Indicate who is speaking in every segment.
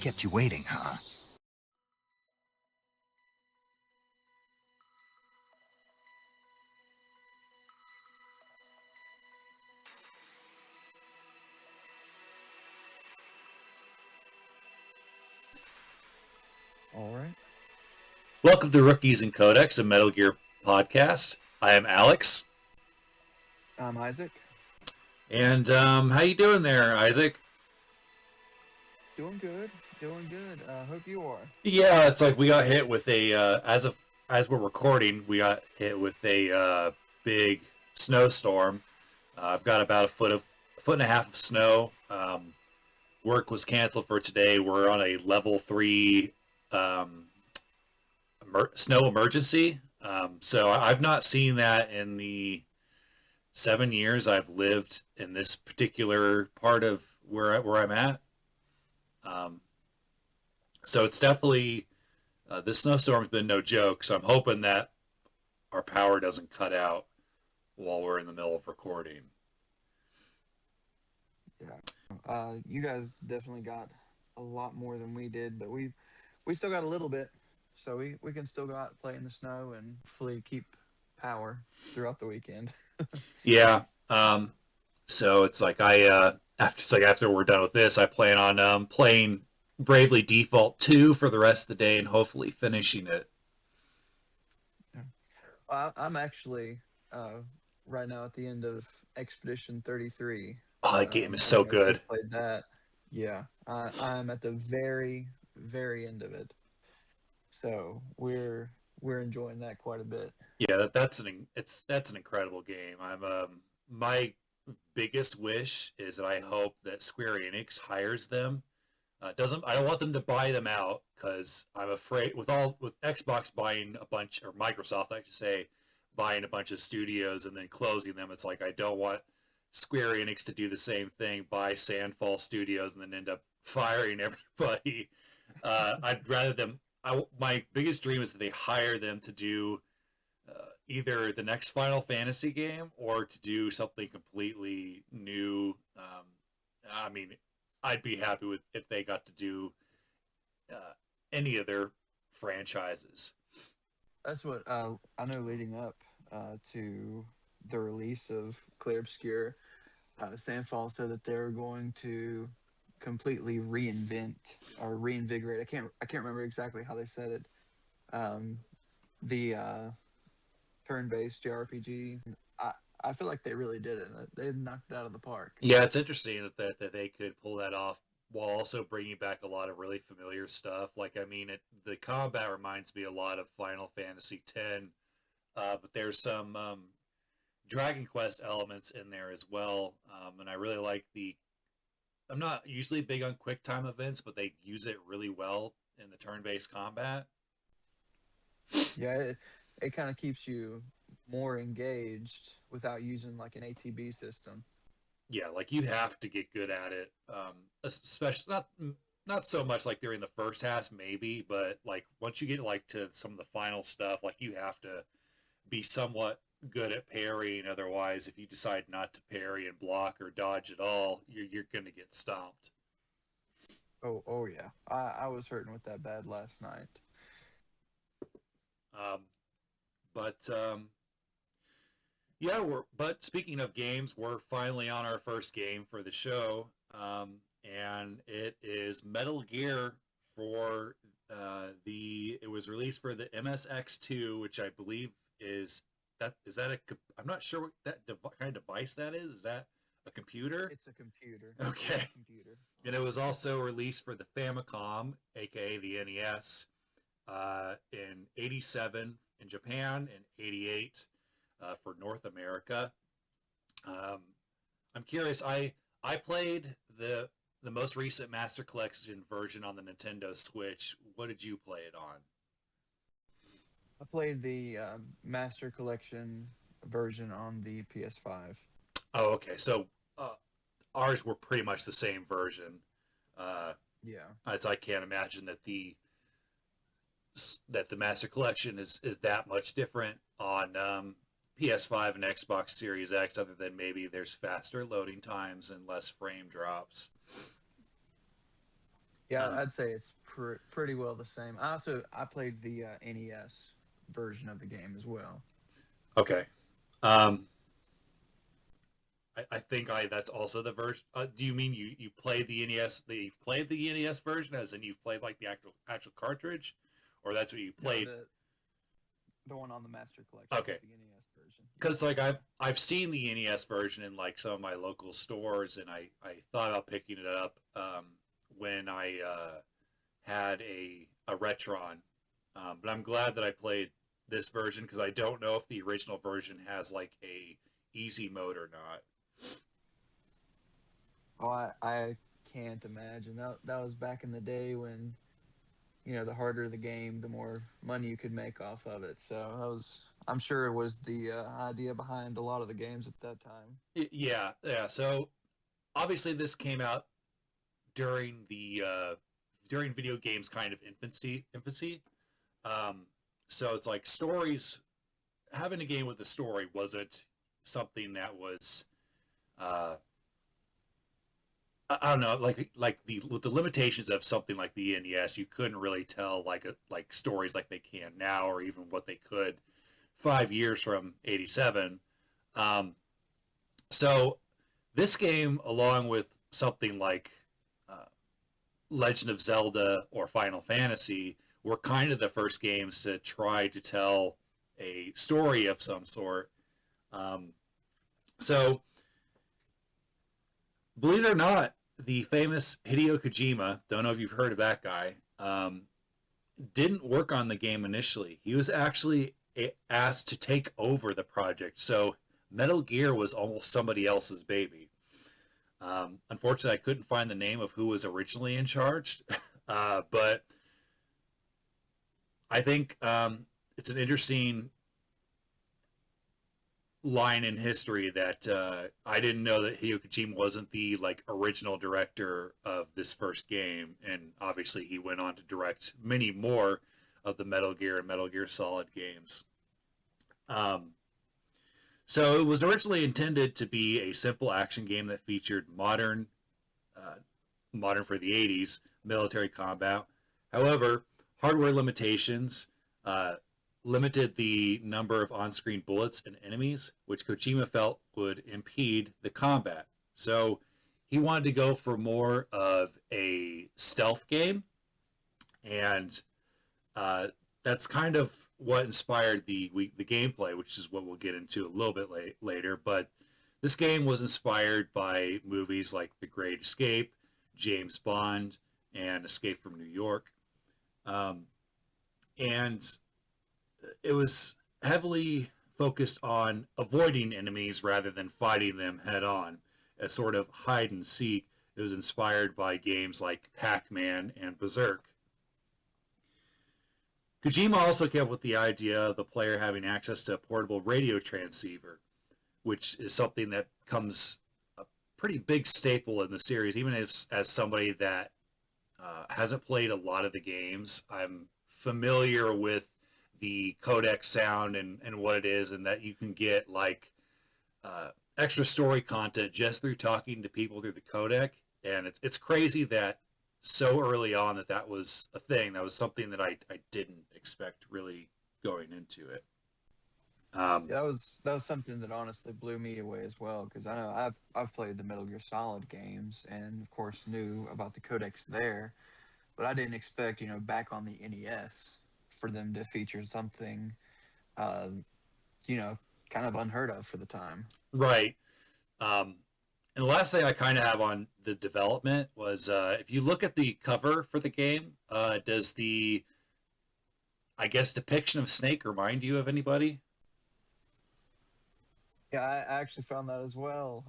Speaker 1: Kept you waiting, huh?
Speaker 2: All right.
Speaker 3: Welcome to Rookies and Codecs, a Metal Gear podcast. I am Alex.
Speaker 2: I'm Isaac.
Speaker 3: And how you doing there, Isaac?
Speaker 2: Doing good. Doing good. Hope you are.
Speaker 3: Yeah, it's like we got hit with a as we're recording, we got hit with a big snowstorm. I've got about a foot and a half of snow. Work was canceled for today. We're on a level 3 um, snow emergency. So I've not seen that in the 7 years I've lived in this particular part of where I'm at. Um, so it's definitely this snowstorm's been no joke. So I'm hoping that our power doesn't cut out while we're in the middle of recording.
Speaker 2: Yeah. You guys definitely got a lot more than we did, but we still got a little bit, so we can still go out and play in the snow and hopefully keep power throughout the weekend.
Speaker 3: Yeah. So it's like after we're done with this, I plan on playing Bravely Default 2 for the rest of the day and hopefully finishing it.
Speaker 2: I'm actually right now at the end of Expedition 33.
Speaker 3: Oh, that game is
Speaker 2: I
Speaker 3: so
Speaker 2: don't know if
Speaker 3: good.
Speaker 2: you've played that. Yeah, I'm at the very end of it. So we're enjoying that quite a bit.
Speaker 3: Yeah, that's an incredible game. I'm my biggest wish is that I hope that Square Enix hires them. Doesn't I don't want them to buy them out because I'm afraid with Xbox buying a bunch or Microsoft I should say buying a bunch of studios and then closing them. It's like I don't want Square Enix to do the same thing, buy Sandfall Studios and then end up firing everybody. I'd rather them. My biggest dream is that they hire them to do either the next Final Fantasy game or to do something completely new. I mean, I'd be happy with if they got to do any of their franchises.
Speaker 2: That's what I know leading up to the release of Clear Obscure. Sandfall said that they're going to completely reinvent or reinvigorate. I can't remember exactly how they said it. Um, the turn-based JRPG. I I feel like they really did it. They knocked it out of the park.
Speaker 3: Yeah, it's interesting that they could pull that off while also bringing back a lot of really familiar stuff. Like, I mean, the combat reminds me a lot of Final Fantasy X, but there's some Dragon Quest elements in there as well. And I really like the. I'm not usually big on quick time events, but they use it really well in the turn-based combat.
Speaker 2: Yeah, it kind of keeps you more engaged without using like an ATB system.
Speaker 3: Yeah, like you have to get good at it. Especially not so much like during the first half, maybe, but like once you get like to some of the final stuff, like you have to be somewhat good at parrying. Otherwise, if you decide not to parry and block or dodge at all, you're going to get stomped.
Speaker 2: Oh yeah. I was hurting with that bad last night.
Speaker 3: Um, but yeah, but speaking of games, we're finally on our first game for the show, and it is Metal Gear for the. It was released for the MSX2, which I believe is that a. I'm not sure what kind of device that is. Is that a computer?
Speaker 2: It's a computer. It's
Speaker 3: Okay.
Speaker 2: a computer.
Speaker 3: And it was also released for the Famicom, aka the NES, in '87 in Japan and '88 for North America. Um, I'm curious. I played the most recent Master Collection version on the Nintendo Switch. What did you play it on?
Speaker 2: I played the Master Collection version on the PS5.
Speaker 3: Oh, okay. So uh, ours were pretty much the same version. Uh,
Speaker 2: Yeah.
Speaker 3: as I can't imagine that the Master Collection is that much different on PS5 and Xbox Series X, other than maybe there's faster loading times and less frame drops.
Speaker 2: Yeah,
Speaker 3: Um,
Speaker 2: I'd say it's pretty well the same. I played the NES version of the game as well.
Speaker 3: okay. Um, I think I that's also the version. Do you mean you played the NES? You've played the NES version, as in you've played like the actual cartridge, or that's what you
Speaker 2: No,
Speaker 3: played?
Speaker 2: the one on the Master Collection was
Speaker 3: Okay,
Speaker 2: the NES version. Yeah.
Speaker 3: because like I've seen the NES version in like some of my local stores, and I thought about picking it up when I had a Retron, but I'm glad that I played this version because I don't know if the original version has like a easy mode or not.
Speaker 2: Oh, I can't imagine that was back in the day when the harder the game, the more money you could make off of it. So I'm sure it was the idea behind a lot of the games at that time.
Speaker 3: Yeah, yeah. So obviously this came out during the during video games kind of infancy. Um, so it's like stories, having a game with a story wasn't something that was uh, I don't know, like the with the limitations of something like the NES, you couldn't really tell like stories like they can now, or even what they could 5 years from '87. Um, so this game, along with something like uh, Legend of Zelda or Final Fantasy, were kind of the first games to try to tell a story of some sort. Um, so, believe it or not, the famous Hideo Kojima, don't know if you've heard of that guy, didn't work on the game initially. He was actually asked to take over the project. So, Metal Gear was almost somebody else's baby. Unfortunately, I couldn't find the name of who was originally in charge, but I think it's an interesting line in history that I didn't know that Hideo Kojima wasn't the like original director of this first game, and obviously he went on to direct many more of the Metal Gear and Metal Gear Solid games. Um, so it was originally intended to be a simple action game that featured uh, modern for the '80s military combat. However, hardware limitations uh, limited the number of on-screen bullets and enemies, which Kojima felt would impede the combat. So he wanted to go for more of a stealth game, and uh, that's kind of what inspired the gameplay, which is what we'll get into a little bit later. But this game was inspired by movies like The Great Escape, James Bond, and Escape from New York. Um, and it was heavily focused on avoiding enemies rather than fighting them head on, a sort of hide and seek. It was inspired by games like Pac-Man and Berserk. Kojima also came up with the idea of the player having access to a portable radio transceiver, which is something that comes a pretty big staple in the series. Even as somebody that hasn't played a lot of the games, I'm familiar with the codec sound and what it is, and that you can get like extra story content just through talking to people through the codec. And it's crazy that so early on that was a thing. That was something that I didn't expect really going into it. Um,
Speaker 2: Yeah, that was something that honestly blew me away as well because I know I've played the Metal Gear Solid games and of course knew about the codecs there, but I didn't expect back on the NES for them to feature something uh, you know kind of unheard of for the time.
Speaker 3: right. Um, and the last thing I kind of have on the development was if you look at the cover for the game, does the I guess depiction of Snake remind you of anybody?
Speaker 2: Yeah, I actually found that as well.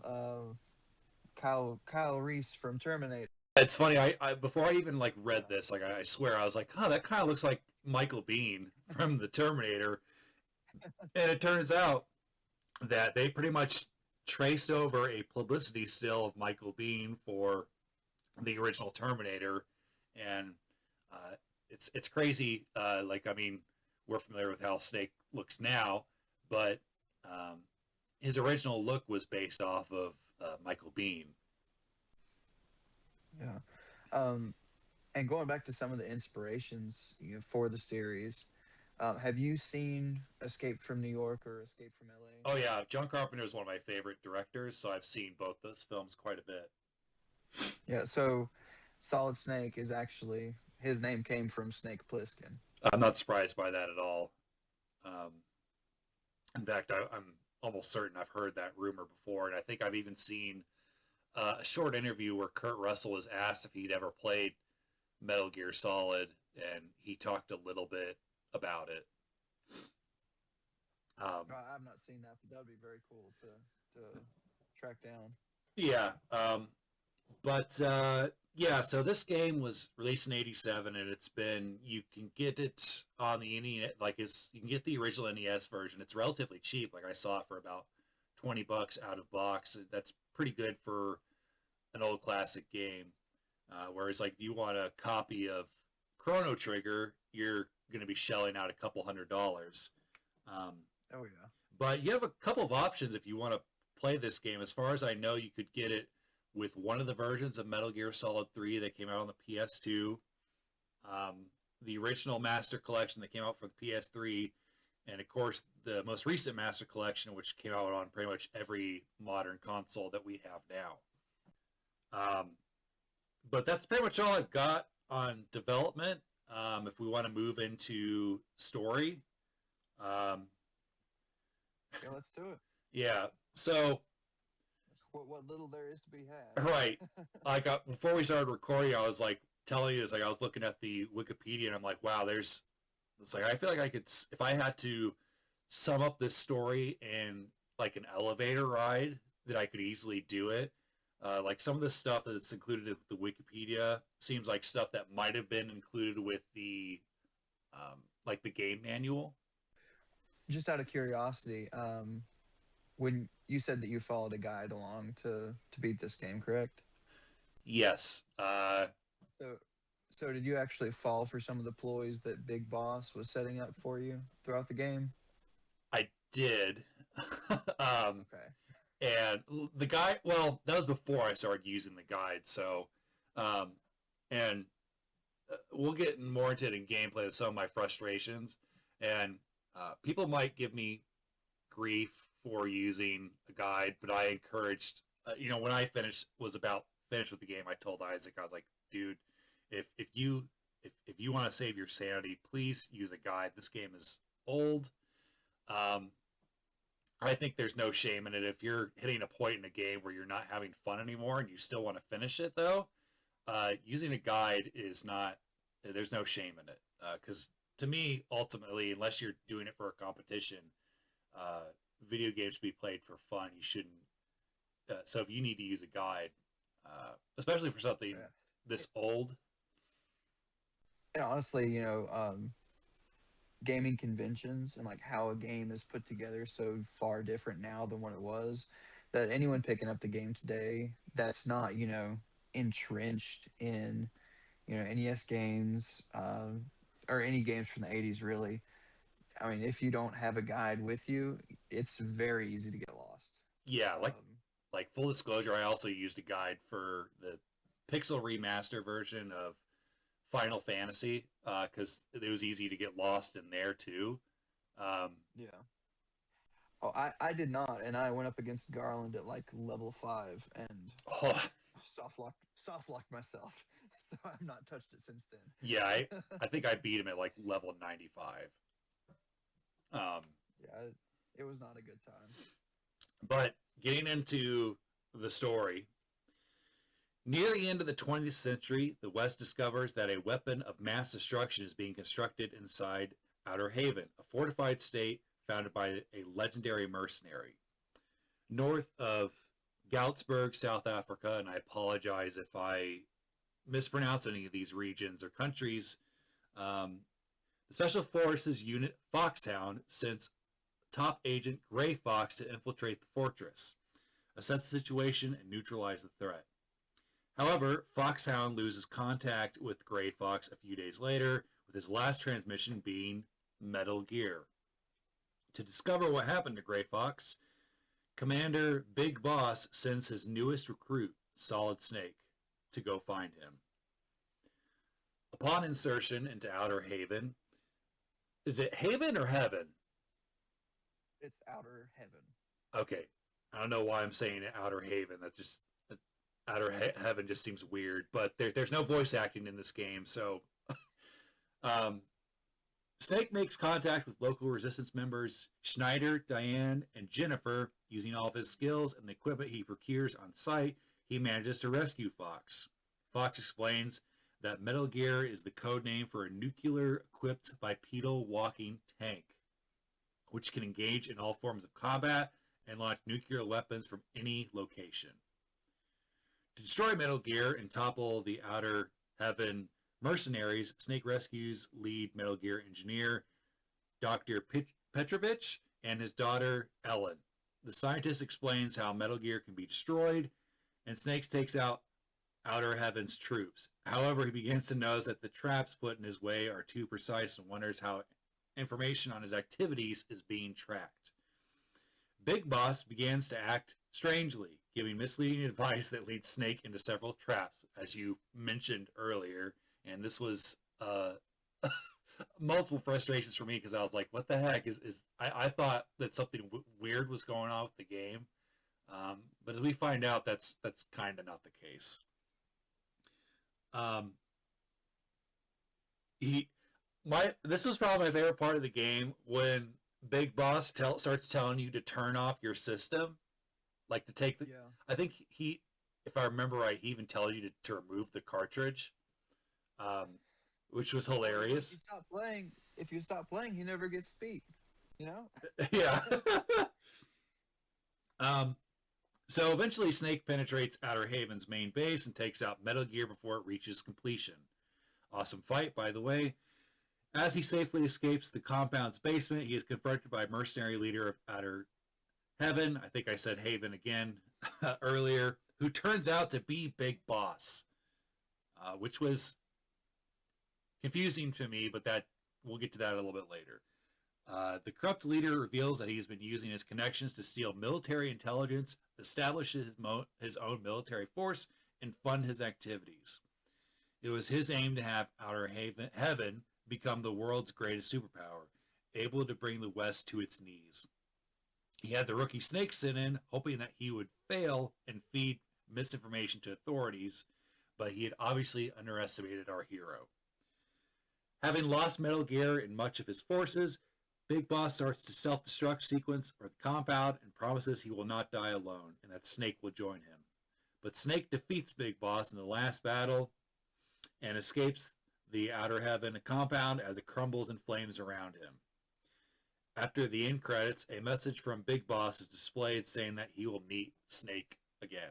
Speaker 2: Kyle Reese from Terminator.
Speaker 3: It's funny. I before I even like read this, like I swear I was like, oh, that kind of looks like Michael Bean from the Terminator, and it turns out that they pretty much traced over a publicity still of Michael Bean for the original Terminator, and uh, it's crazy. Like I mean, we're familiar with how Snake looks now, but um, his original look was based off of Michael Bean.
Speaker 2: Yeah. Um, And going back to some of the inspirations, for the series, have you seen Escape from New York or Escape from LA?
Speaker 3: Oh yeah, John Carpenter is one of my favorite directors, so I've seen both those films quite a bit.
Speaker 2: Yeah, so Solid Snake is actually his name came from Snake Plissken.
Speaker 3: I'm not surprised by that at all. Um, in fact, I'm almost certain I've heard that rumor before, and I think I've even seen a short interview where Kurt Russell was asked if he'd ever played Metal Gear Solid, and he talked a little bit about it. Um,
Speaker 2: I've not seen that, but that would be very cool to track down.
Speaker 3: yeah, but yeah, so this game was released in '87, and it's been you can get it on the NES, like it's you can get the original NES version. It's relatively cheap. Like I saw it for about $20 out of box. That's pretty good for an old classic game. Whereas like if you want a copy of Chrono Trigger, you're going to be shelling out a couple $100. Um,
Speaker 2: Oh yeah.
Speaker 3: but you have a couple of options if you want to play this game. As far as I know, you could get it with one of the versions of Metal Gear Solid 3 that came out on the PS2, um, the original Master Collection that came out for the PS3, and of course the most recent Master Collection, which came out on pretty much every modern console that we have now. Um, but that's pretty much all I've got on development. If we want to move into story, um,
Speaker 2: Yeah, let's do it.
Speaker 3: yeah. So
Speaker 2: What little there is to be had.
Speaker 3: right, like before we started recording, I was like telling you this. Like I was looking at the Wikipedia, and I'm like, wow, there's. It's like I feel like I could, if I had to sum up this story in like an elevator ride, that I could easily do it. Like some of the stuff that's included in the Wikipedia seems like stuff that might have been included with the like the game manual.
Speaker 2: Just out of curiosity, when you said that you followed a guide along to beat this game, correct?
Speaker 3: Yes,
Speaker 2: So, so did you actually fall for some of the ploys that Big Boss was setting up for you throughout the game?
Speaker 3: I did. um,
Speaker 2: Okay.
Speaker 3: and the guy, well, that was before I started using the guide. So, um, and we'll get more into it in gameplay with some of my frustrations. And people might give me grief for using a guide, but I encouraged, when I finished was about finished with the game, I told Isaac, I was like, dude, if you want to save your sanity, please use a guide. This game is old. Um, I think there's no shame in it. If you're hitting a point in a game where you're not having fun anymore and you still want to finish it, though, using a guide is not. There's no shame in it because to me, ultimately, unless you're doing it for a competition, uh, video games should be played for fun. You shouldn't. So if you need to use a guide, especially for something
Speaker 2: Yeah.
Speaker 3: this old,
Speaker 2: And honestly, gaming conventions and like how a game is put together so far different now than what it was, that anyone picking up the game today that's not, entrenched in, NES games, or any games from the 80s really. I mean, if you don't have a guide with you, it's very easy to get lost.
Speaker 3: yeah,
Speaker 2: Um,
Speaker 3: like full disclosure, I also used a guide for the Pixel remaster version of Final Fantasy because it was easy to get lost in there too. Um,
Speaker 2: yeah. Oh, I did not, and I went up against Garland at like level 5 and
Speaker 3: oh,
Speaker 2: soft locked myself. So I've not touched it since
Speaker 3: yeah,
Speaker 2: then.
Speaker 3: I think I beat him at like level 95. Um,
Speaker 2: Yeah, it was not a good time.
Speaker 3: but getting into the story, near the end of the 20th century, the West discovers that a weapon of mass destruction is being constructed inside Outer Haven, a fortified state founded by a legendary mercenary. North of Goutsburg, South Africa, and I apologize if I mispronounce any of these regions or countries. Um, the Special Forces Unit Foxhound sends top agent Gray Fox to infiltrate the fortress, assess the situation, and neutralize the threat. However, Foxhound loses contact with Gray Fox a few days later, with his last transmission being Metal Gear. To discover what happened to Gray Fox, Commander Big Boss sends his newest recruit, Solid Snake, to go find him. Upon insertion into Outer Haven, is it Haven or Heaven?
Speaker 2: It's Outer Heaven.
Speaker 3: Okay, I don't know why I'm saying Outer Haven. That just Heaven just seems weird. But there's no voice acting in this game, so um, Snake makes contact with local resistance members Schneider, Diane, and Jennifer. Using all of his skills and the equipment he procures on site, he manages to rescue Fox. Fox explains that Metal Gear is the code name for a nuclear equipped bipedal walking tank, which can engage in all forms of combat and launch nuclear weapons from any location. To destroy Metal Gear and topple the Outer Heaven mercenaries, Snake rescues lead Metal Gear engineer Dr. Petrovich and his daughter Ellen. The scientist explains how Metal Gear can be destroyed, and Snake takes out Outer Heaven's troops. However, he begins to notice that the traps put in his way are too precise and wonders how information on his activities is being tracked. Big Boss begins to act strangely, giving misleading advice that leads Snake into several traps, as you mentioned earlier. And this was multiple frustrations for me because I was like, "What the heck is?" I thought that something weird was going on with the game, but as we find out, that's kind of not the case. Um, he my This was probably my favorite part of the game when Big Boss starts telling you to turn off your system, like to take the.
Speaker 2: Yeah.
Speaker 3: I think if I remember right, he even tells you to remove the cartridge, um, which was
Speaker 2: Well,
Speaker 3: hilarious.
Speaker 2: if you stop playing, he never gets speed. You know?
Speaker 3: Yeah. um, so eventually, Snake penetrates Outer Haven's main base and takes out Metal Gear before it reaches completion. Awesome fight, by the way. As he safely escapes the compound's basement, he is confronted by mercenary leader of Outer Heaven. I think I said Haven again earlier, who turns out to be Big Boss, which was confusing to me, but that we'll get to that a little bit later. The corrupt leader reveals that he has been using his connections to steal military intelligence, establish his own military force, and fund his activities. It was his aim to have Heaven become the world's greatest superpower, able to bring the West to its knees. He had the rookie Snake sent in, hoping that he would fail and feed misinformation to authorities, but he had obviously underestimated our hero. Having lost Metal Gear and much of his forces, Big Boss starts the self-destruct sequence for the compound and promises he will not die alone and that Snake will join him. But Snake defeats Big Boss in the last battle and escapes the Outer Heaven compound as it crumbles in flames around him. After the end credits, a message from Big Boss is displayed saying that he will meet Snake again.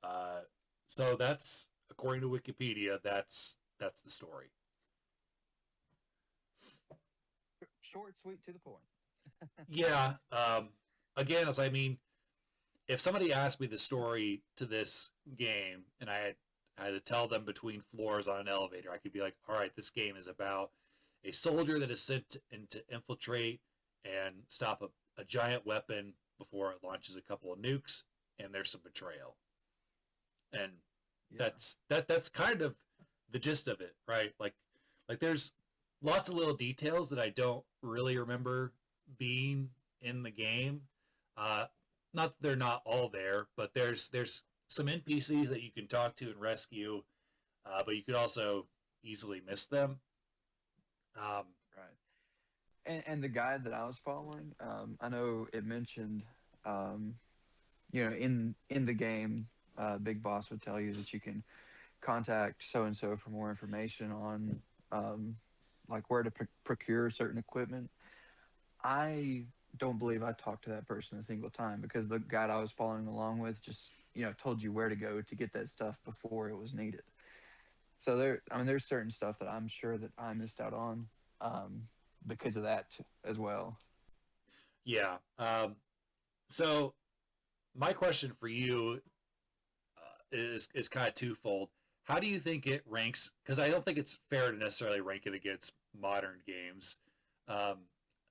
Speaker 3: Uh, so that's according to Wikipedia. That's the story.
Speaker 2: Short, sweet, to the point.
Speaker 3: Yeah. Again, as I mean, if somebody asked me the story to this game and I had to tell them between floors on an elevator, I could be like, all right, this game is about a soldier that is sent in to infiltrate and stop a giant weapon before it launches a couple of nukes, and there's some betrayal. And
Speaker 2: Yeah.
Speaker 3: that's kind of the gist of it, right? Like there's lots of little details that I don't really remember being in the game. Uh, Not that they're not all there, but there's some NPCs that you can talk to and rescue, but you could also easily miss them. Um,
Speaker 2: Right. And the guide that I was following, I know it mentioned, um, in the game, Big Boss would tell you that you can contact so and so for more information on, um, like where to procure certain equipment. I don't believe I talked to that person a single time because the guide I was following along with just told you where to go to get that stuff before it was needed. So I mean, there's certain stuff that I'm sure that I missed out on, um, because of that as well.
Speaker 3: yeah. So my question for you is kind of twofold. How do you think it ranks? Because I don't think it's fair to necessarily rank it against modern games. Um,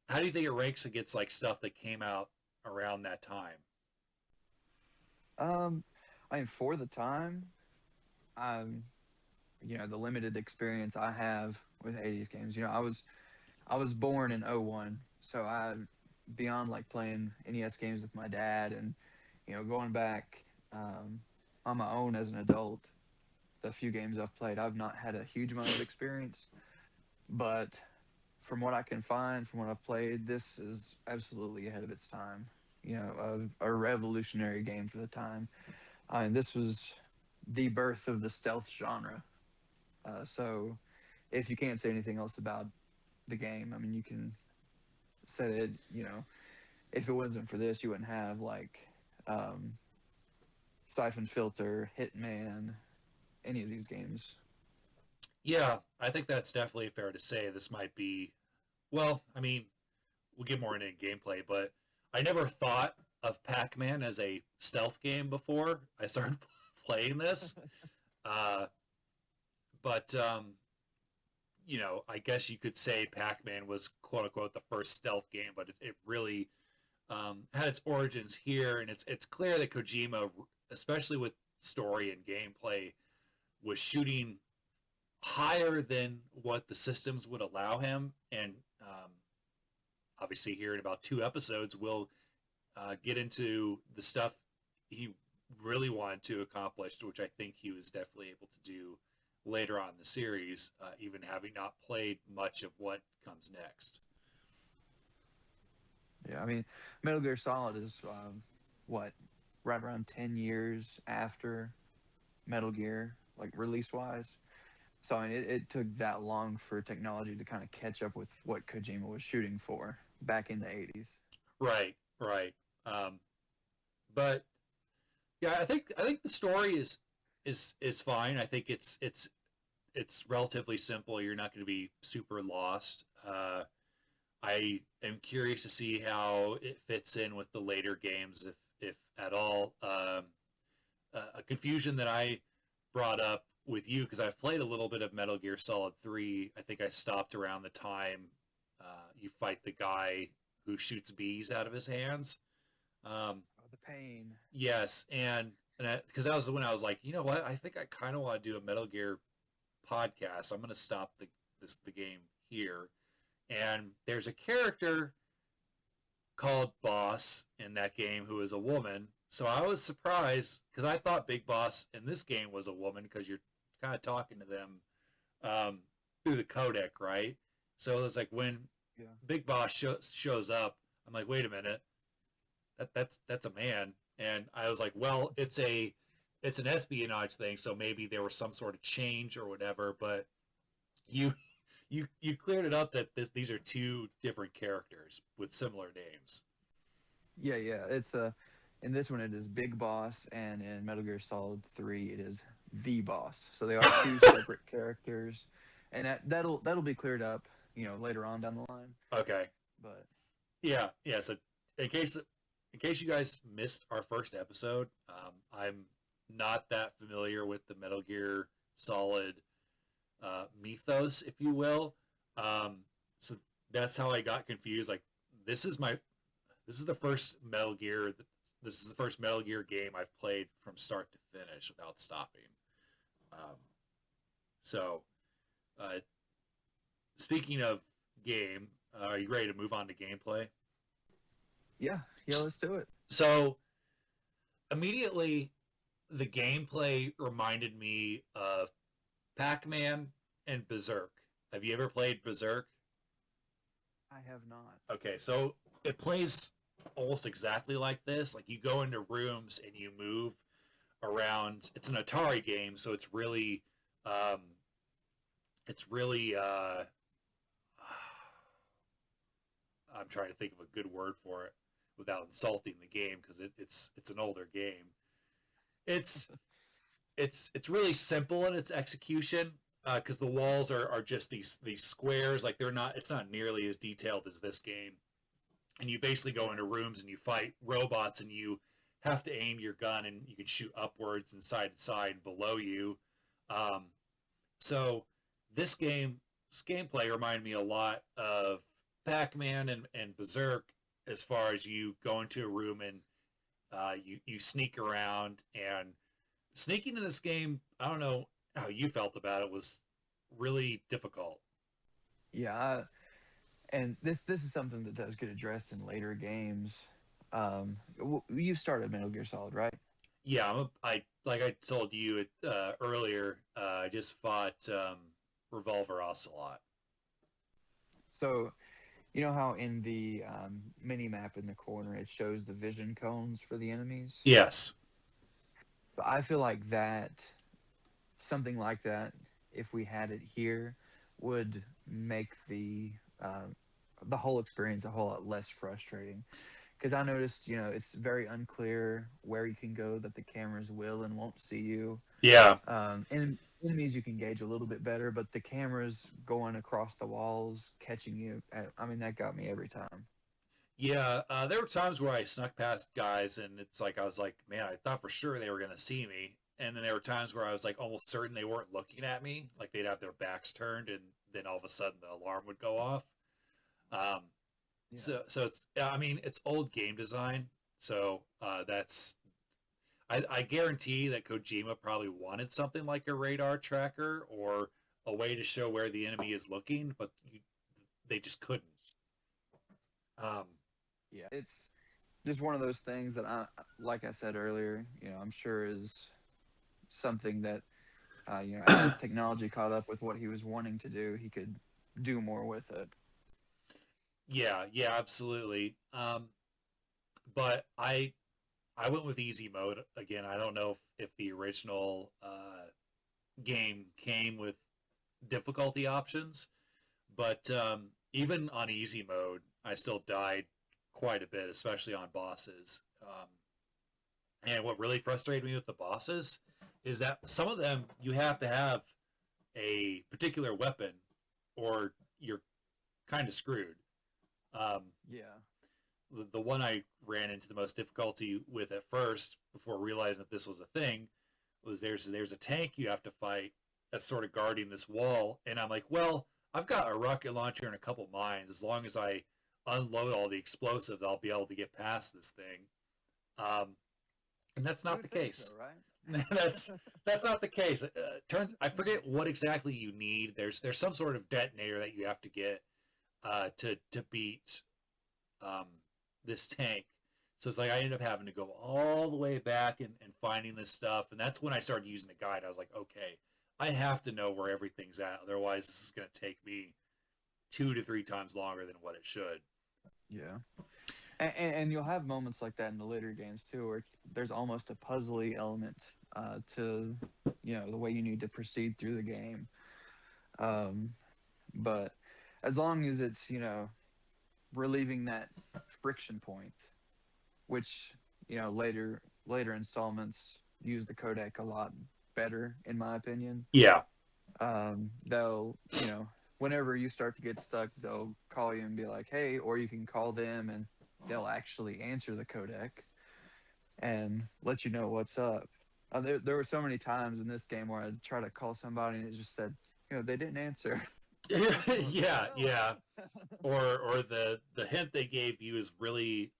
Speaker 3: how do you think it ranks against like stuff that came out around that time?
Speaker 2: Um, I mean, for the time, um, the limited experience I have with 80s games. I was born in '01, so I beyond like playing NES games with my dad and going back on my own as an adult, the few games I've played, I've not had a huge amount of experience, but from what I can find, from what I've played, this is absolutely ahead of its time. A revolutionary game for the time. I mean, this was the birth of the stealth genre. So if you can't say anything else about the game, I mean, you can say that, if it wasn't for this, you wouldn't have like um, Siphon Filter, Hitman, any of these games.
Speaker 3: Yeah, I think that's definitely fair to say. This might be, well, I mean, we'll get more into gameplay, but I never thought of Pac-Man as a stealth game before I started playing this. Uh, but I guess you could say Pac-Man was quote unquote the first stealth game, but it really had its origins here, and it's clear that Kojima, especially with story and gameplay, was shooting higher than what the systems would allow him, and obviously here in about 2 episodes we'll get into the stuff he really wanted to accomplish, which I think he was definitely able to do later on in the series, even having not played much of what comes next.
Speaker 2: Yeah, I mean, Metal Gear Solid is what, right around 10 years after Metal Gear, like release wise. So I mean, it took that long for technology to kind of catch up with what Kojima was shooting for back in the '80s.
Speaker 3: Right, right. Um, but yeah, I think the story is fine. I think it's relatively simple. You're not going to be super lost. I am curious to see how it fits in with the later games, if at all. A confusion that I brought up with you because I've played a little bit of Metal Gear Solid 3. I think I stopped around the time you fight the guy who shoots bees out of his hands. Um,
Speaker 2: Oh, the pain.
Speaker 3: yes, and because that was when I was like, you know what? I think I kind of want to do a Metal Gear podcast. I'm going to stop the game here. And there's a character called Boss in that game who is a woman. So I was surprised because I thought Big Boss in this game was a woman because you're kind of talking to them um, through the codec, right? So it's like when
Speaker 2: Yeah.
Speaker 3: Big Boss shows up, I'm like, wait a minute, that's a man, and I was like, well, it's an espionage thing, so maybe there was some sort of change or whatever. But you you cleared it up that these are two different characters with similar names.
Speaker 2: Yeah, yeah. It's in this one it is Big Boss, and in Metal Gear Solid 3 it is the Boss. So they are two separate characters, and that'll be cleared up, later on down the line.
Speaker 3: Okay,
Speaker 2: But
Speaker 3: yeah, yeah. So in case in case you guys missed our first episode, I'm not that familiar with the Metal Gear Solid mythos, if you will. Um, so that's how I got confused. Like this is my this is the first Metal Gear. This is the first Metal Gear game I've played from start to finish without stopping. Um, so, uh, speaking of game, are you ready to move on to gameplay?
Speaker 2: yeah, yeah, let's do it.
Speaker 3: So, immediately, the gameplay reminded me of Pac-Man and Berserk. Have you ever played Berserk?
Speaker 2: I have not.
Speaker 3: Okay, so it plays almost exactly like this. Like you go into rooms and you move around. It's an Atari game, so um, it's really. I'm trying to think of a good word for it without insulting the game because it's an older game. It's it's really simple in its execution because the walls are just these squares. Like they're not. It's not nearly as detailed as this game. And you basically go
Speaker 2: Yeah.
Speaker 3: into rooms and you fight robots and you have to aim your gun and you can shoot upwards and side to side below you. Um, so this gameplay reminded me a lot of Pac-Man and Berserk as far as you go into a room and you sneak around and sneaking in this game. I don't know. how you felt about it was really difficult.
Speaker 2: Yeah, and this is something that does get addressed in later games. You started Metal Gear Solid, right?
Speaker 3: Yeah, I like I told you earlier. I just fought Revolver Ocelot.
Speaker 2: So you know how in the mini map in the corner it shows the vision cones for the enemies.
Speaker 3: Yes.
Speaker 2: But I feel like something like that, if we had it here, would make uh, the whole experience a whole lot less frustrating. Because I noticed, it's very unclear where you can go, that the cameras will and won't see you.
Speaker 3: Yeah.
Speaker 2: And enemies you can gauge a little bit better, but the cameras going across the walls, catching you, I mean, that got me every time.
Speaker 3: Yeah. There were times where I snuck past guys, and it's like I was like, man, I thought for sure they were gonna see me. And then there were times where I was like almost certain they weren't looking at me, like they'd have their backs turned, and then all of a sudden the alarm would go off. Um,
Speaker 2: Yeah.
Speaker 3: so it's I mean it's old game design, so that's I guarantee that Kojima probably wanted something like a radar tracker or a way to show where the enemy is looking, but they just couldn't. Um,
Speaker 2: Yeah. It's just one of those things that like I said earlier, I'm sure is something that, as technology caught up with what he was wanting to do, he could do more with it.
Speaker 3: yeah, yeah, absolutely. But I went with easy mode again. I don't know if the original game came with difficulty options, but even on easy mode, I still died quite a bit, especially on bosses. And what really frustrated me with the bosses is that some of them you have to have a particular weapon, or you're kind of screwed. Um,
Speaker 2: Yeah.
Speaker 3: the one I ran into the most difficulty with at first, before realizing that this was a thing, was there's a tank you have to fight that's sort of guarding this wall, and I'm like, well, I've got a rocket launcher and a couple mines. As long as I unload all the explosives, I'll be able to get past this thing. Um, and that's
Speaker 2: You
Speaker 3: not
Speaker 2: would
Speaker 3: the
Speaker 2: think so,
Speaker 3: case.
Speaker 2: right?
Speaker 3: That's not the case. Turns I forget what exactly you need. There's some sort of detonator that you have to get to beat um, this tank. So it's like I ended up having to go all the way back and finding this stuff, and that's when I started using the guide. I was like, okay, I have to know where everything's at, otherwise this is going to take me 2 to 3 times longer than what it should.
Speaker 2: Yeah. And you'll have moments like that in the later games too, where there's almost a puzzly element to the way you need to proceed through the game. Um, but as long as it's relieving that friction point, which later installments use the codec a lot better, in my opinion.
Speaker 3: Yeah,
Speaker 2: They'll whenever you start to get stuck, they'll call you and be like, "Hey," or you can call them and they'll actually answer the codec and let you know what's up. There were so many times in this game where I'd try to call somebody and it just said, they didn't answer. I was like,
Speaker 3: yeah, yeah.
Speaker 2: "Oh."
Speaker 3: Or the hint they gave you is really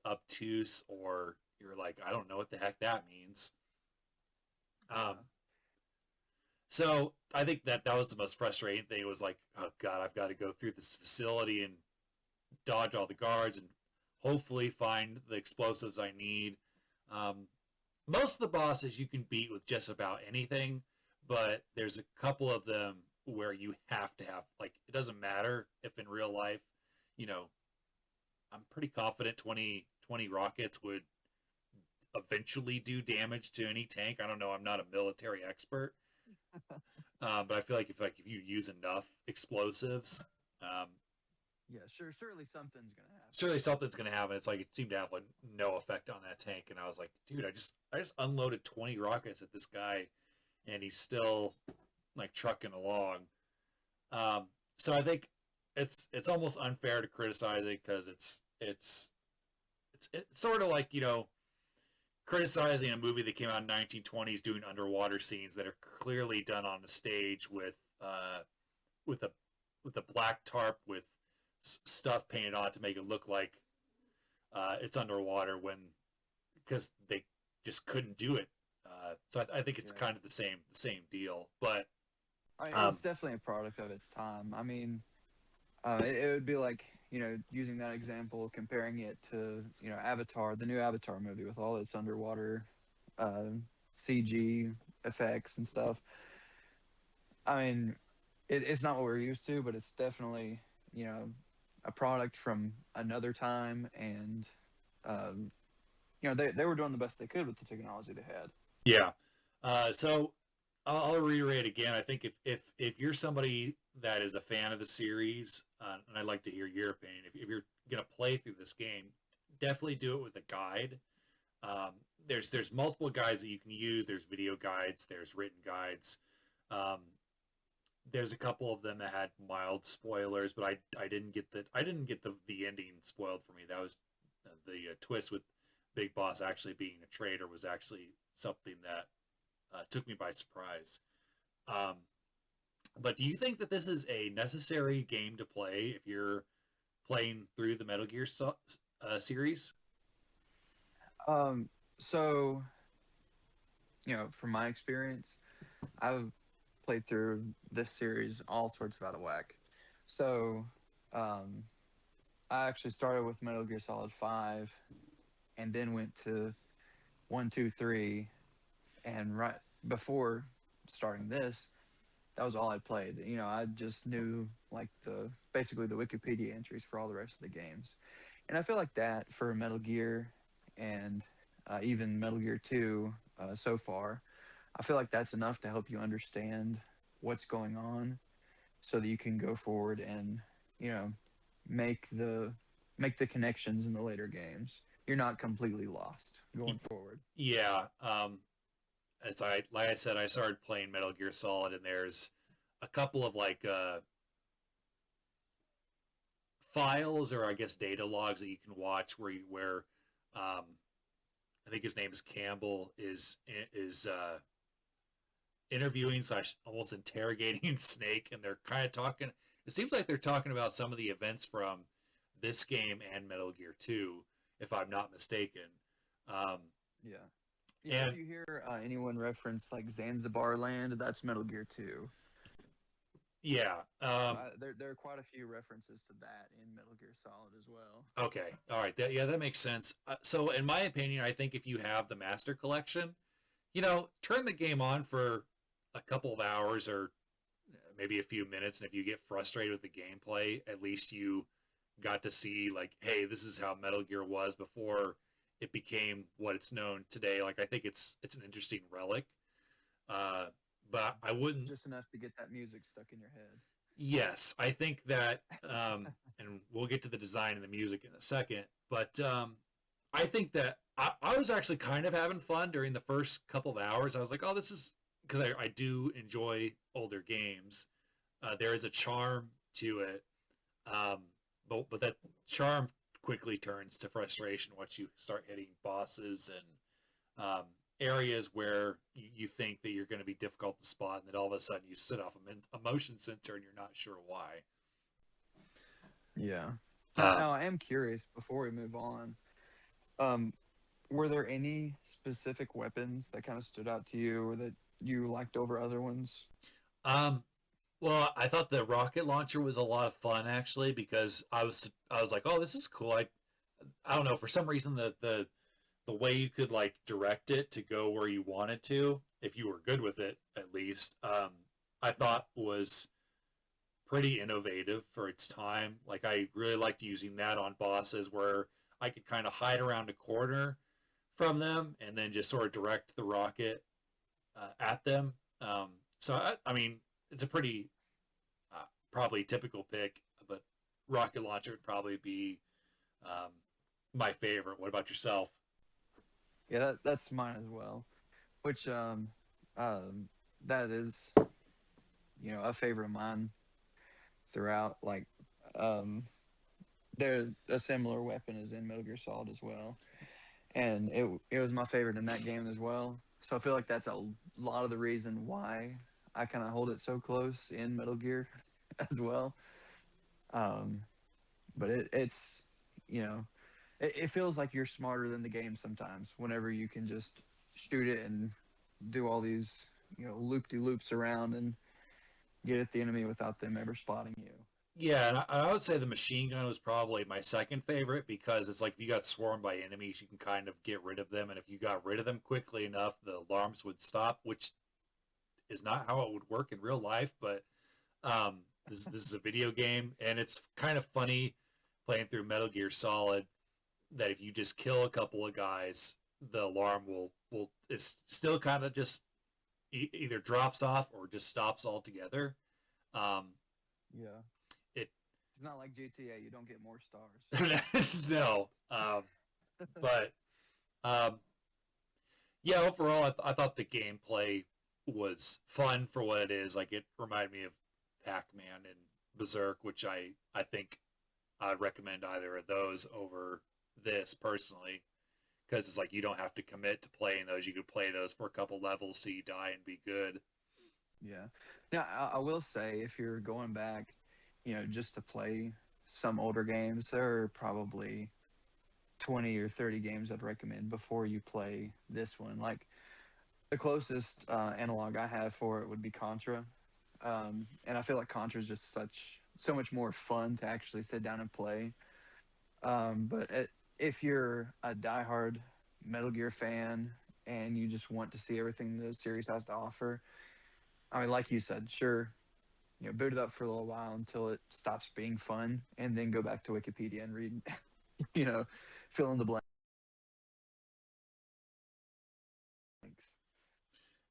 Speaker 3: obtuse, or you're like, I don't know what the heck that means. Um,
Speaker 2: Yeah.
Speaker 3: so I think that was the most frustrating thing. It was like, oh god, I've got to go through this facility and dodge all the guards and hopefully find the explosives I need. Um, most of the bosses you can beat with just about anything, but there's a couple of them where you have to have, like, it doesn't matter if in real life, you know, I'm pretty confident 20 rockets would eventually do damage to any tank. I don't know. I'm not a military expert, but I feel like if you use enough explosives, um,
Speaker 2: Yeah, sure. Surely something's gonna happen.
Speaker 3: surely something's gonna happen. It's like it seemed to have like no effect on that tank, and I was like, dude, I just unloaded 20 rockets at this guy, and he's still like trucking along. Um, so I think it's almost unfair to criticize it, because it's sort of like, criticizing a movie that came out in 1920s doing underwater scenes that are clearly done on a stage with a with a black tarp with stuff painted on it to make it look like it's underwater, when because they just couldn't do it So I think it's
Speaker 2: Yeah.
Speaker 3: kind of the same deal. But
Speaker 2: It's
Speaker 3: um,
Speaker 2: definitely a product of its time. I mean, it would be like, using that example, comparing it to, Avatar, the new Avatar movie with all its underwater uh, CG effects and stuff. I mean, it's not what we're used to, but it's definitely, you know, a product from another time. And, um, they were doing the best they could with the technology they had.
Speaker 3: yeah. So I'll reiterate again. I think if you're somebody that is a fan of the series, and I'd like to hear your opinion, if you're gonna play through this game, definitely do it with a guide. Um, there's multiple guides that you can use. There's video guides. There's written guides. Um, there's a couple of them that had mild spoilers, but I didn't get the ending spoiled for me. That was the twist with Big Boss actually being a traitor was actually something that took me by surprise. Um, but do you think that this is a necessary game to play if you're playing through the Metal Gear series?
Speaker 2: So, from my experience, I've played through this series all sorts of out of whack. So, um, I actually started with Metal Gear Solid 5 and then went to 1, 2, 3. And right before starting this, that was all I played. I just knew like basically the Wikipedia entries for all the rest of the games. And I feel like that for Metal Gear and even Metal Gear 2 so far, I feel like that's enough to help you understand what's going on so that you can go forward and, you know, make the make the connections in the later games. You're not completely lost going forward.
Speaker 3: Yeah. As I like I said, I started playing Metal Gear Solid, and there's a couple of like files or I guess data logs that you can watch where um, I think his name is Campbell is interviewing slash almost interrogating Snake, and they're kind of talking. It seems like they're talking about some of the events from this game and Metal Gear Two, if I'm not mistaken. Um,
Speaker 2: Yeah. Yeah, if
Speaker 3: and
Speaker 2: you hear anyone reference like Zanzibar Land, that's Metal Gear 2.
Speaker 3: yeah,
Speaker 2: There are quite a few references to that in Metal Gear Solid as well.
Speaker 3: okay, all right, that makes sense. So, in my opinion, I think if you have the Master Collection, turn the game on for a couple of hours or maybe a few minutes, and if you get frustrated with the gameplay, at least you got to see like, hey, this is how Metal Gear was before it became what it's known today. Like, I think it's an interesting relic. Uh, but I wouldn't.
Speaker 2: Just enough to get that music stuck in your head.
Speaker 3: Yes, I think that, and we'll get to the design and the music in a second. But I think that I was actually kind of having fun during the first couple of hours. I was like, oh, this is because I do enjoy older games. There is a charm to it, um, but that charm quickly turns to frustration once you start hitting bosses and areas where you think that you're going to be difficult to spot, and then all of a sudden you set off a motion sensor and you're not sure why.
Speaker 2: Yeah.
Speaker 3: Um,
Speaker 2: Now I am curious before we move on. Um, were there any specific weapons that kind of stood out to you or that you liked over other ones?
Speaker 3: um, well, I thought the rocket launcher was a lot of fun actually because I was like, oh, this is cool. I don't know, for some reason the way you could like direct it to go where you wanted to, if you were good with it at least, I
Speaker 2: Yeah.
Speaker 3: thought was pretty innovative for its time. Like I really liked using that on bosses where I could kind of hide around a corner from them and then just sort of direct the rocket at them. So I mean, it's a pretty probably typical pick, but rocket launcher would probably be um, my favorite. What about yourself?
Speaker 2: Yeah, that's mine as well. Which um that is, a favorite of mine throughout. Like, um there a similar weapon is in Metal Gear Solid as well. And it was my favorite in that game as well. So I feel like that's a lot of the reason why I kind of hold it so close in Metal Gear as well. Um, but it's you know it feels like you're smarter than the game sometimes whenever you can just shoot it and do all these, loop de loops around and get at the enemy without them ever spotting you.
Speaker 3: Yeah, and I would say the machine gun was probably my second favorite because it's like if you got swarmed by enemies, you can kind of get rid of them, and if you got rid of them quickly enough, the alarms would stop, which is not how it would work in real life. But this is a video game, and it's kind of funny playing through Metal Gear Solid that if you just kill a couple of guys, the alarm will it's still kind of just either drops off or just stops altogether. Um,
Speaker 2: Yeah.
Speaker 3: it
Speaker 2: It's not like GTA. You don't get more stars.
Speaker 3: no, but um, yeah, overall, I thought the gameplay was fun for what it is. Like it reminded me of Pac-Man and Berserk, which I think I'd recommend either of those over this personally because it's like you don't have to commit to playing those. You could play those for a couple levels so you die and be good.
Speaker 2: Yeah. Now, I will say, if you're going back, just to play some older games, there are probably 20 or 30 games I'd recommend before you play this one. Like, the closest analog I have for it would be Contra. And I feel like Contra is just so much more fun to actually sit down and play. If you're a diehard Metal Gear fan and you just want to see everything the series has to offer, I mean, like you said, sure, boot it up for a little while until it stops being fun, and then go back to Wikipedia and read, you know, fill in the blanks.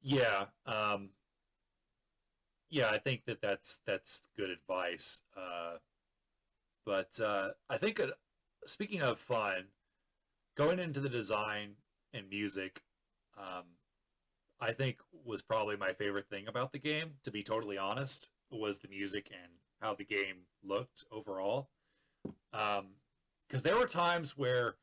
Speaker 3: Yeah, yeah, I think that's good advice. But I think speaking of fun, going into the design and music, um, I think was probably my favorite thing about the game. To be totally honest, was the music and how the game looked overall. Because there were times where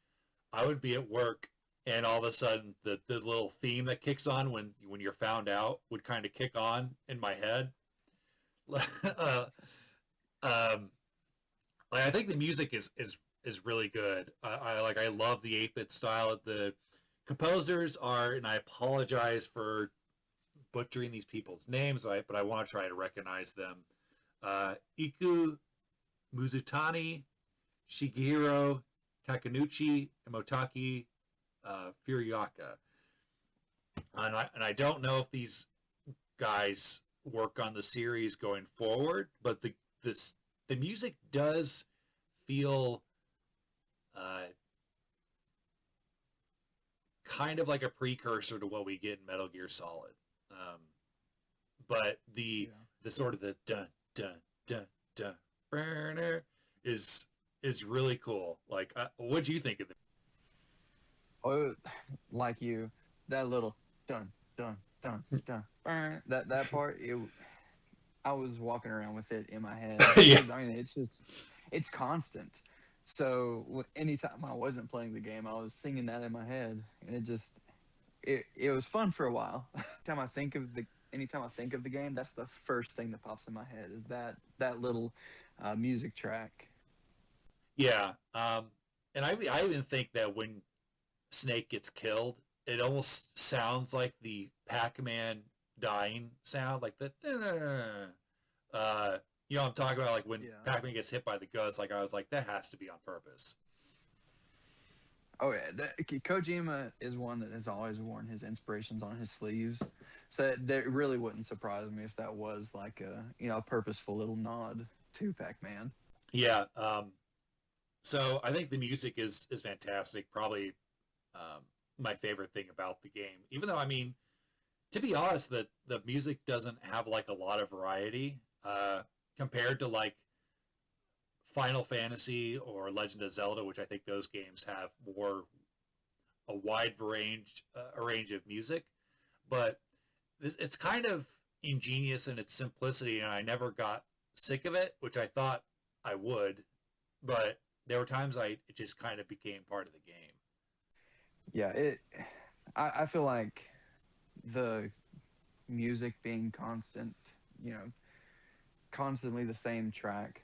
Speaker 3: I would be at work and all of a sudden the little theme that kicks on when you're found out would kind of kick on in my head. uh, um, I think the music is really good. I love the 8-bit style. The composers are, and I apologize for butchering these people's names, right? But I want to try to recognize them. Iku Muzutani, Shigehiro Takenuchi, and Motaki Furiaka. And I don't know if these guys work on the series going forward, but the music does feel uh, kind of like a precursor to what we get in Metal Gear Solid. Um, but
Speaker 2: Yeah.
Speaker 3: the sort of the dun dun dun dun burner is really cool. Like, what do you think of it?
Speaker 2: Oh, like you, that little dun dun dun dun, that part. I was walking around with it in my head
Speaker 3: Yeah,
Speaker 2: because I mean it's constant. So anytime I wasn't playing the game, I was singing that in my head, and it was fun for a while. Anytime I think of the game, that's the first thing that pops in my head is that little music track.
Speaker 3: yeah. And I even think that when Snake gets killed, it almost sounds like the Pac-Man dying sound, like the uh, you know what I'm talking about, like when
Speaker 2: Yeah.
Speaker 3: Pac-Man gets hit by the guts. Like I was like, that has to be on purpose.
Speaker 2: Oh yeah, Kojima is one that has always worn his inspirations on his sleeves, so that really wouldn't surprise me if that was like a purposeful little nod to Pac-Man.
Speaker 3: Yeah. So I think the music is fantastic. Probably um, my favorite thing about the game. Even though I mean, to be honest, the music doesn't have like a lot of variety compared to like Final Fantasy or Legend of Zelda, which I think those games have more a wide range of music. But it's kind of ingenious in its simplicity, and I never got sick of it, which I thought I would. But there were times it just kind of became part of the game.
Speaker 2: Yeah, I feel like the music being constant, you know, constantly the same track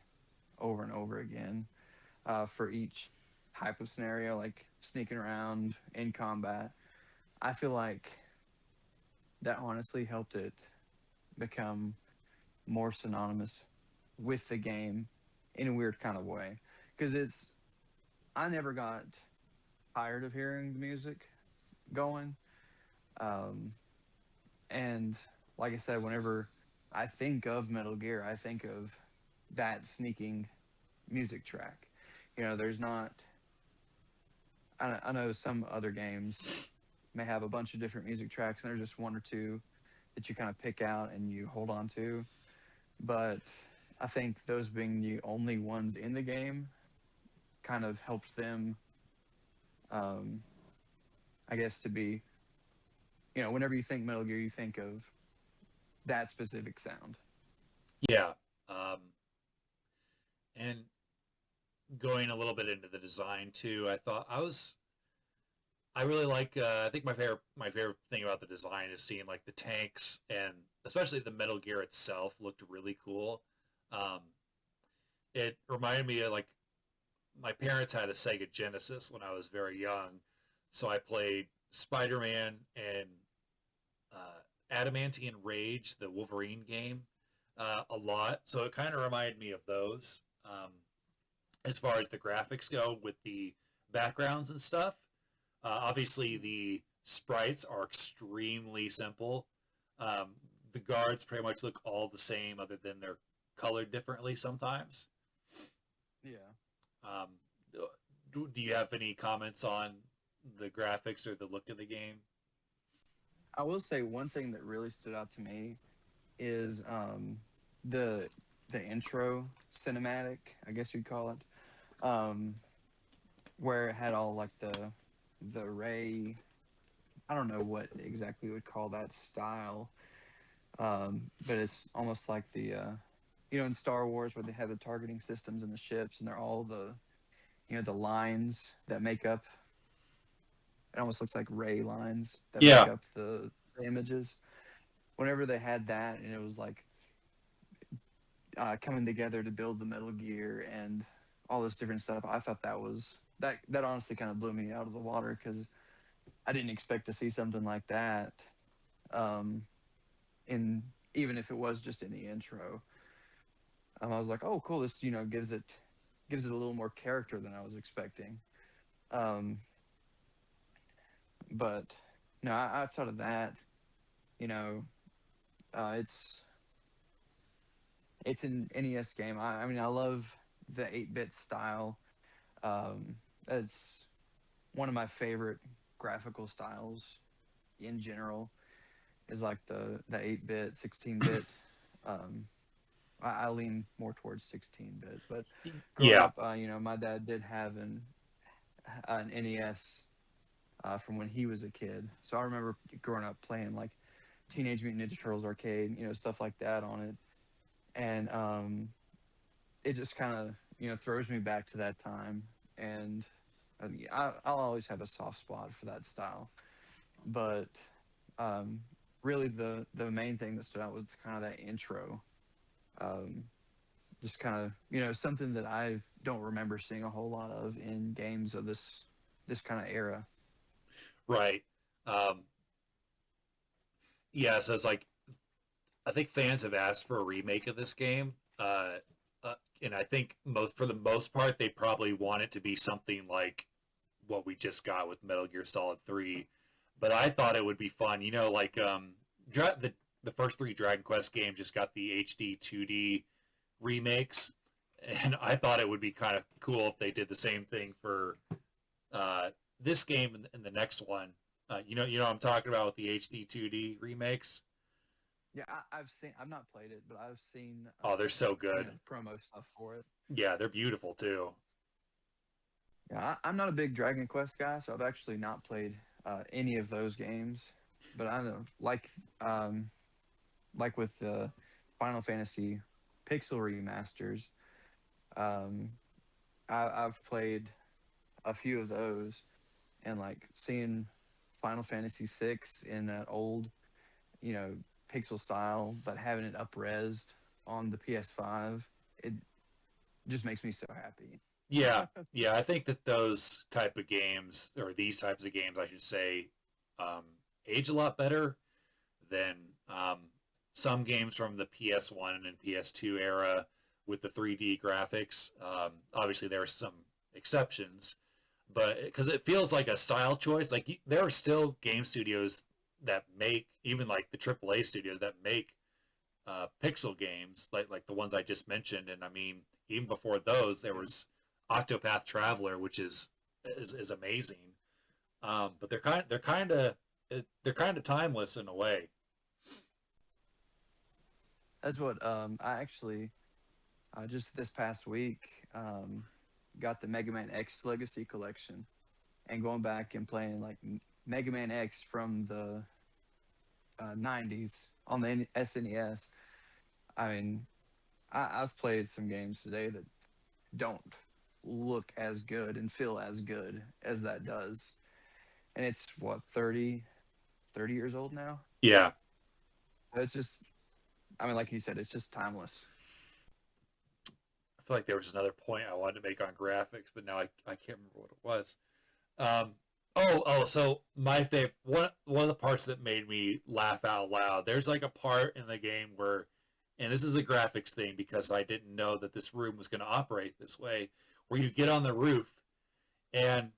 Speaker 2: over and over again for each type of scenario, like sneaking around in combat. I feel like that honestly helped it become more synonymous with the game in a weird kind of way. Because I never got tired of hearing the music going. Um, and like I said, whenever I think of Metal Gear, I think of that sneaking music track. There's not, I know some other games may have a bunch of different music tracks, and there's just one or two that you kind of pick out and you hold on to. But I think those being the only ones in the game kind of helped them, um, I guess, to be, whenever you think Metal Gear, you think of that specific sound.
Speaker 3: Yeah. Um, and going a little bit into the design too, I really like. I think my favorite thing about the design is seeing like the tanks and especially the Metal Gear itself looked really cool. Um, it reminded me of like my parents had a Sega Genesis when I was very young, so I played Spider Man and Adamantine Rage, the Wolverine game, a lot. So it kind of reminded me of those. As far as the graphics go, with the backgrounds and stuff, obviously the sprites are extremely simple. Um, the guards pretty much look all the same, other than they're colored differently sometimes.
Speaker 2: Yeah.
Speaker 3: Um, do you have any comments on the graphics or the look of the game?
Speaker 2: I will say one thing that really stood out to me is the the intro cinematic, I guess you'd call it, um, where it had all like the ray. I don't know what exactly we would call that style, but it's almost like in Star Wars where they have the targeting systems in the ships, and they're all the lines that make up. It almost looks like ray lines that make
Speaker 3: Yeah,
Speaker 2: up the images. Whenever they had that, and it was like coming together to build the Metal Gear and all this different stuff. I thought that honestly kind of blew me out of the water because I didn't expect to see something like that. Um, in Even if it was just in the intro, I was like, oh, cool. This gives it a little more character than I was expecting. Um, but no, outside of that, you know, it's an NES game. I mean, I love the 8-bit style. Um, it's one of my favorite graphical styles in general is like the 8-bit, 16-bit. Um, I lean more towards 16-bit, but growing
Speaker 3: yeah,
Speaker 2: up, my dad did have an NES from when he was a kid, so I remember growing up playing like Teenage Mutant Ninja Turtles arcade, stuff like that on it, and it just kind of throws me back to that time, and I'll always have a soft spot for that style. But um, really, the main thing that stood out was kind of that intro. Um, just kind of something that I don't remember seeing a whole lot of in games of this kind of era.
Speaker 3: right. Um, yeah, so it's like I think fans have asked for a remake of this game, and I think for the most part they probably want it to be something like what we just got with Metal Gear Solid 3. But I thought it would be fun, like the first three Dragon Quest games just got the HD 2D remakes, and I thought it would be kind of cool if they did the same thing for uh, this game and the next one. You know what I'm talking about with the HD 2D remakes.
Speaker 2: Yeah, I've not played it, but I've seen
Speaker 3: Oh, they're so good.
Speaker 2: promo stuff for it.
Speaker 3: Yeah, they're beautiful too.
Speaker 2: Yeah, I'm not a big Dragon Quest guy, so I've actually not played any of those games. But I know, like with the Final Fantasy Pixel remasters, um, I've played a few of those, and like seeing Final Fantasy 6 in that old, you know, pixel style, but having it up-resed on the PS5, it just makes me so happy.
Speaker 3: Yeah, yeah. I think that those type of games, or these types of games, I should say, um, age a lot better than some games from the PS1 and PS2 era with the 3D graphics. Obviously, there are some exceptions, but because it feels like a style choice, like there are still game studios that make, even like the AAA studios that make pixel games, like the ones I just mentioned. And I mean, even before those, there
Speaker 2: Yeah.
Speaker 3: was Octopath Traveler, which is amazing. But they're kind of timeless in a way.
Speaker 2: That's what I actually just this past week got the Mega Man X Legacy Collection and going back and playing like Mega Man X from the 90s on the SNES. I mean, I've played some games today that don't look as good and feel as good as that does. And it's what, 30 years old now?
Speaker 3: Yeah,
Speaker 2: It's just, I mean, like you said, it's just timeless.
Speaker 3: I feel like there was another point I wanted to make on graphics, but now I can't remember what it was. Um, so my favorite one of the parts that made me laugh out loud. There's like a part in the game where, and this is a graphics thing because I didn't know that this room was going to operate this way, where you get on the roof, and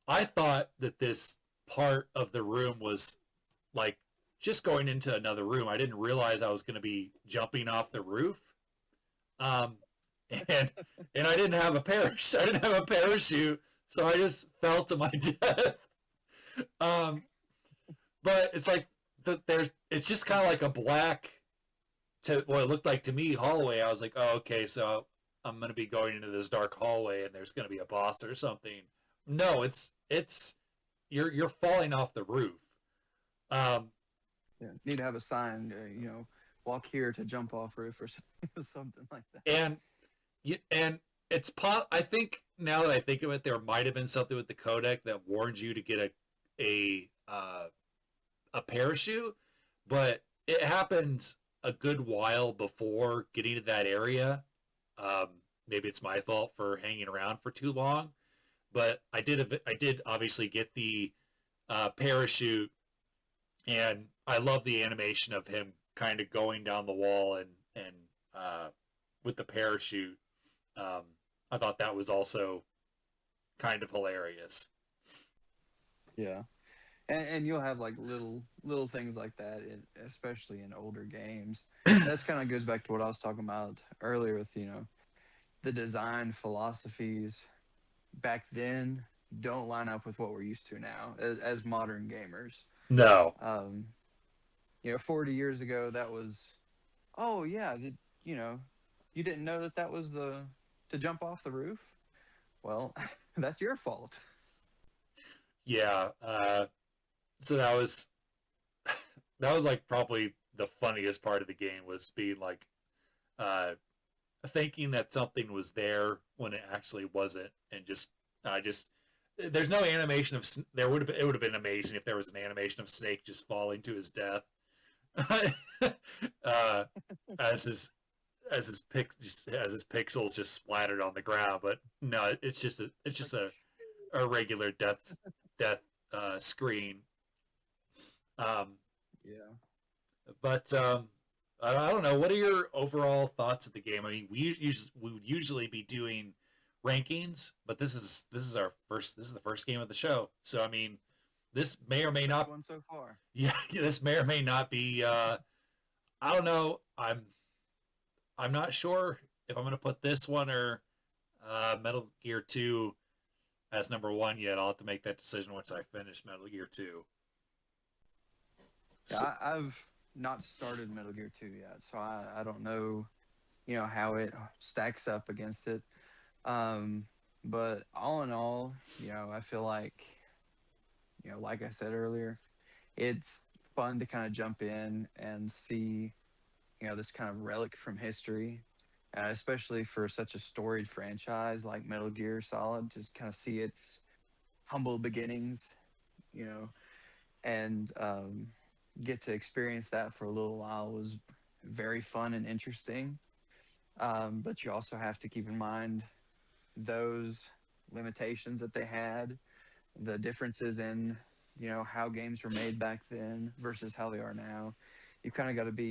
Speaker 3: I thought that this part of the room was like just going into another room. I didn't realize I was going to be jumping off the roof. Um, and I didn't have a parachute. I didn't have a parachute, so I just fell to my death. Um, but it's like there's it's just kind of like a black to what it looked like to me hallway. I was like, oh, okay, so I'm gonna be going into this dark hallway, and there's gonna be a boss or something. No, it's you're falling off the roof. Um,
Speaker 2: Yeah. Need to have a sign, walk here to jump off roof or something like that.
Speaker 3: and and I think now that I think of it, there might have been something with the codec that warned you to get a parachute, but it happened a good while before getting to that area. Um, Maybe it's my fault for hanging around for too long, but I did obviously get the parachute, and I love the animation of him kind of going down the wall and uh, with the parachute. Um, I thought that was also kind of hilarious.
Speaker 2: Yeah. And you'll have like little things like that, especially in older games. That's kind of goes back to what I was talking about earlier with the design philosophies back then don't line up with what we're used to now as modern gamers.
Speaker 3: No,
Speaker 2: Um, 40 years ago, that was, oh yeah, you know, you didn't know that was the to jump off the roof. Well, that's your fault.
Speaker 3: yeah. So that was like probably the funniest part of the game was being like uh, thinking that something was there when it actually wasn't, and just there's no animation of there would have it would have been amazing if there was an animation of Snake just falling to his death uh, as his pixels just splattered on the ground. But no, it's
Speaker 2: Like,
Speaker 3: just a regular death screen. Um,
Speaker 2: yeah.
Speaker 3: but I don't know. What are your overall thoughts of the game? I mean, we would usually be doing rankings, but this is our first. This is the first game of the show. So I mean, this may or may
Speaker 2: Best
Speaker 3: not.
Speaker 2: one so far.
Speaker 3: Yeah, this may or may not be. I don't know. I'm not sure if I'm going to put this one or Metal Gear Two as number one yet. I'll have to make that decision once I finish Metal Gear Two.
Speaker 2: Yeah,
Speaker 3: So,
Speaker 2: I've not started Metal Gear 2 yet, so I don't know, how it stacks up against it. Um, but all in all, I feel like, like I said earlier, it's fun to kind of jump in and see, this kind of relic from history, especially for such a storied franchise like Metal Gear Solid, just kind of see its humble beginnings, you know, and get to experience that for a little while was very fun and interesting. But you also have to keep in mind those limitations that they had, the differences in how games were made back then versus how they are now. You kind of got to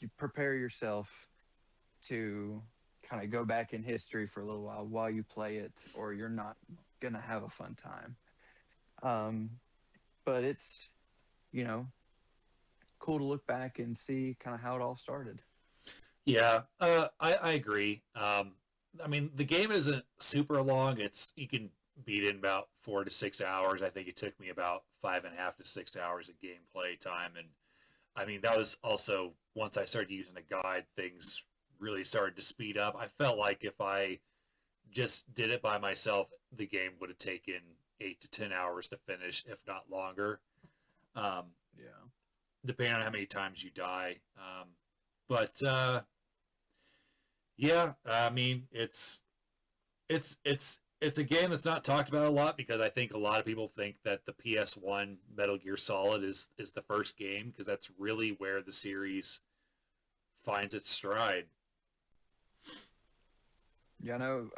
Speaker 2: you prepare yourself to kind of go back in history for a little while you play it, or you're not gonna have a fun time. Um, but it's you know cool to look back and see kind of how it all started.
Speaker 3: Yeah, I agree. I mean, the game isn't super long. It's you can beat it in about 4 to 6 hours. I think it took me about 5.5 to 6 hours of gameplay time, and I mean that was also once I started using a guide, things really started to speed up. I felt like if I just did it by myself, the game would have taken 8 to 10 hours to finish, if not longer, um,
Speaker 2: Yeah.
Speaker 3: depending on how many times you die. But yeah, I mean, it's a game that's not talked about a lot because I think a lot of people think that the PS1 Metal Gear Solid is the first game because that's really where the series finds its stride.
Speaker 2: Yeah, I know.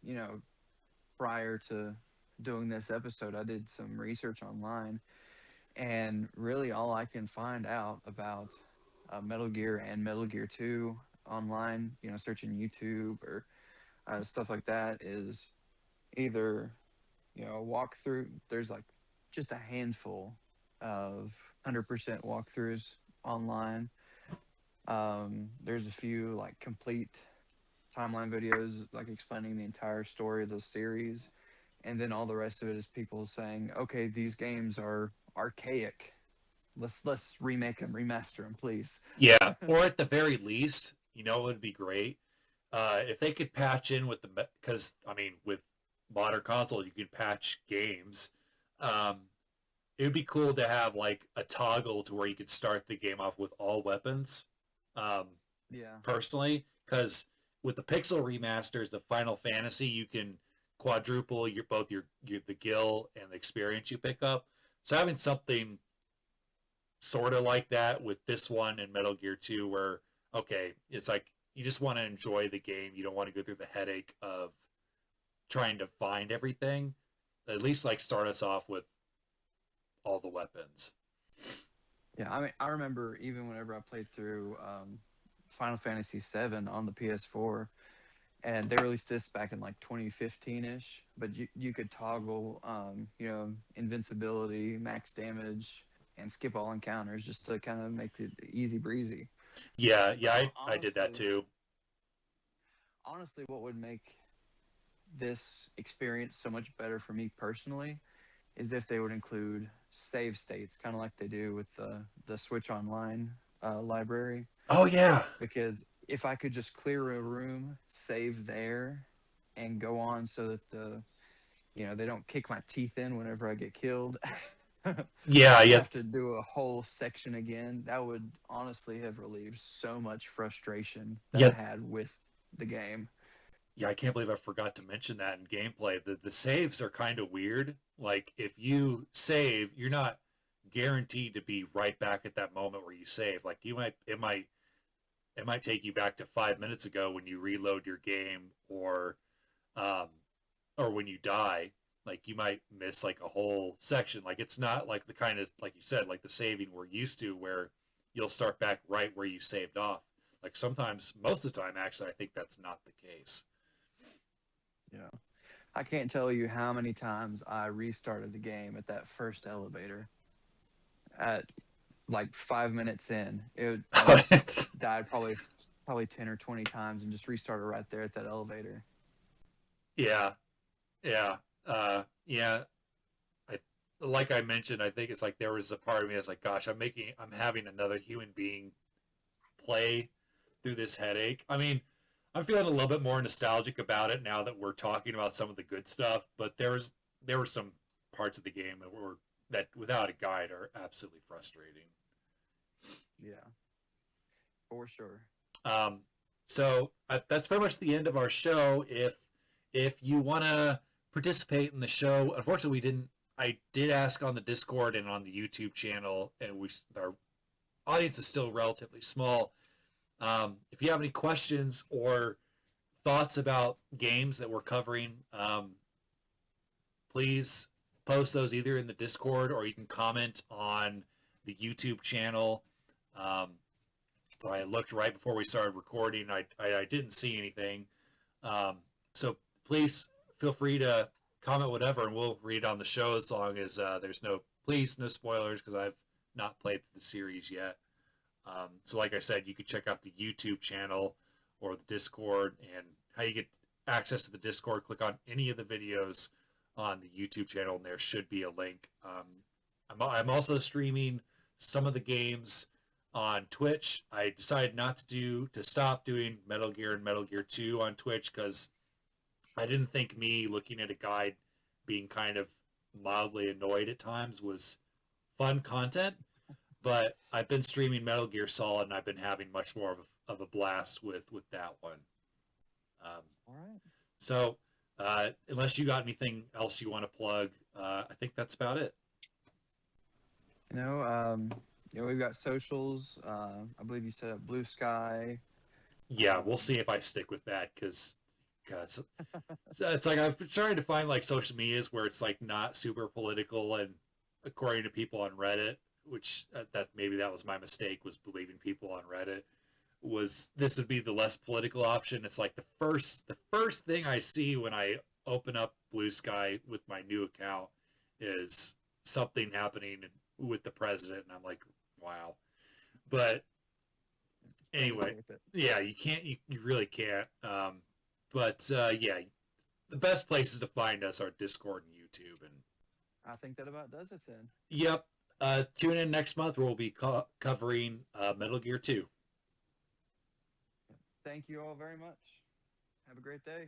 Speaker 2: You know, prior to doing this episode, I did some research online, and really all I can find out about Metal Gear and Metal Gear 2 online, searching YouTube or stuff like that, is either, a walkthrough. There's like just a handful of 100% walkthroughs online. There's a few like complete timeline videos like explaining the entire story of the series, and then all the rest of it is people saying, okay, these games are archaic, let's remake them, remaster them, please.
Speaker 3: Yeah, or at the very least, it would be great if they could patch in with because I mean, with modern consoles, you can patch games. Um, it would be cool to have like a toggle to where you could start the game off with all weapons. Um,
Speaker 2: Yeah.
Speaker 3: Personally, because with the pixel remasters of Final Fantasy, you can quadruple your the gil and the experience you pick up. So having something sort of like that with this one and Metal Gear 2 where okay, it's like you just want to enjoy the game, you don't want to go through the headache of trying to find everything. At least like start us off with all the weapons.
Speaker 2: Yeah, I mean, I remember even whenever I played through Final Fantasy 7 on the PS4, and they released this back in like 2015-ish, but you could toggle invincibility, max damage, and skip all encounters just to kind of make it easy breezy.
Speaker 3: Yeah,
Speaker 2: But
Speaker 3: yeah, I did that too.
Speaker 2: honestly, what would make this experience so much better for me personally is if they would include save states, kind of like they do with the Switch Online library.
Speaker 3: Oh yeah.
Speaker 2: Because if I could just clear a room, save there, and go on so that they don't kick my teeth in whenever I get killed,
Speaker 3: Yeah,
Speaker 2: and
Speaker 3: yeah.
Speaker 2: have to do a whole section again, that would honestly have relieved so much frustration that I
Speaker 3: Yeah,
Speaker 2: had with the game.
Speaker 3: yeah, I can't believe I forgot to mention that in gameplay. The saves are kind of weird. Like if you save, you're not guaranteed to be right back at that moment where you save. Like it might take you back to 5 minutes ago when you reload your game, um, or when you die. Like you might miss like a whole section. Like it's not like the kind of like you said, like the saving we're used to, where you'll start back right where you saved off. Like sometimes, most of the time, actually, I think that's not the case.
Speaker 2: Yeah. I can't tell you how many times I restarted the game at that first elevator at like 5 minutes in. I just died probably 10 or 20 times and just restarted right there at that elevator.
Speaker 3: Yeah, yeah, yeah. I like I mentioned. I think it's like there was a part of me that's like, gosh, I'm having another human being play through this headache. I mean, I'm feeling a little bit more nostalgic about it now that we're talking about some of the good stuff. But there were some parts of the game that without a guide are absolutely frustrating.
Speaker 2: Yeah, for sure.
Speaker 3: Um, so that's pretty much the end of our show. If you want to participate in the show, unfortunately, we didn't. I did ask on the Discord and on the YouTube channel, and our audience is still relatively small. If you have any questions or thoughts about games that we're covering, please post those either in the Discord or you can comment on the YouTube channel. Um, so I looked right before we started recording. I didn't see anything. Um, so please feel free to comment whatever, and we'll read it on the show as long as there's no spoilers because I've not played the series yet. So like I said, you can check out the YouTube channel or the Discord, and how you get access to the Discord. Click on any of the videos on the YouTube channel, and there should be a link. I'm also streaming some of the games on Twitch. I decided not to stop doing Metal Gear and Metal Gear 2 on Twitch because I didn't think me looking at a guide being kind of mildly annoyed at times was fun content. But I've been streaming Metal Gear Solid, and I've been having much more of a blast with that one. Um,
Speaker 2: All right.
Speaker 3: so, unless you got anything else you want to plug, I think that's about it.
Speaker 2: You know, um, we've got socials. I believe you set up Blue Sky.
Speaker 3: Yeah, we'll see if I stick with that because it's like I've been trying to find like social medias where it's like not super political and according to people on Reddit, which that maybe that was my mistake was believing people on Reddit was this would be the less political option. It's like the first thing I see when I open up Blue Sky with my new account is something happening with the president, and I'm like, wow. But
Speaker 2: Can't
Speaker 3: anyway,
Speaker 2: escape it.
Speaker 3: yeah, you can't, you really can't. But yeah, the best places to find us are Discord and YouTube. And
Speaker 2: I think that about does it then.
Speaker 3: yep, tune in next month where we'll be covering Metal Gear 2.
Speaker 2: Thank you all very much. Have a great day.